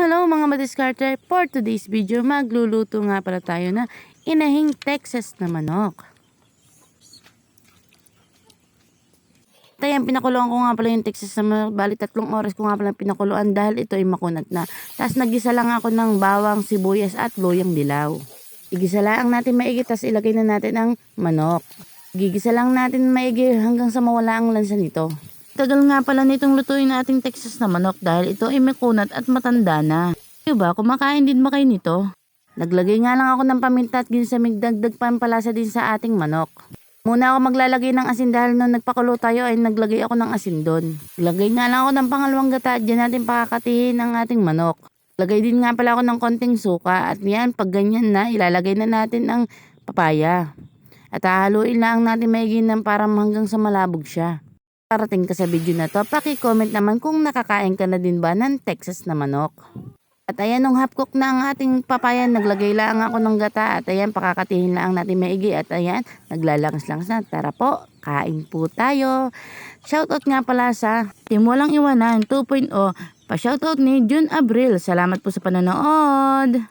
Hello mga madiskarter, for today's video magluluto nga pala tayo na inahing Texas na manok. Tayo pinakuluan ko nga pala yung Texas na manok, bali 3 oras ko nga pala pinakuluan dahil ito ay makunat na. Tapos nagisa lang ako ng bawang, sibuyas at luyang dilaw. Igisa lang natin maigi, tapos ilagay na natin ang manok. Gigisa lang natin maigi hanggang sa mawala ang lansa nito. Tagal nga pala nitong lutuin na ating Texas na manok dahil ito ay may kunat at matanda na. Diba, kumakain din ba kayo nito? Naglagay nga lang ako ng paminta at ginsamig, dagdag pampalasa din sa ating manok. Muna ako maglalagay ng asin dahil nung nagpakulo tayo ay naglagay ako ng asin doon. Lagay nga lang ako ng pangalawang gata at dyan natin pakakatihin ang ating manok. Lagay din nga pala ako ng konting suka at yan, pag ganyan na, ilalagay na natin ang papaya. At hahaluin lang natin maigi ng para hanggang sa malabog siya. Parating ka sa video na to, paki-comment naman kung nakakain ka na din ba ng Texas na manok. At ayan, nung half cook na ang ating papaya, naglagay lang ako ng gata. At ayan, pakakatihin lang natin maigi. At ayan, naglalangas-langas na. Tara po, kain po tayo. Shoutout nga pala sa Team Walang Iwanan 2.0. Pa-shoutout ni June Abril. Salamat po sa panonood.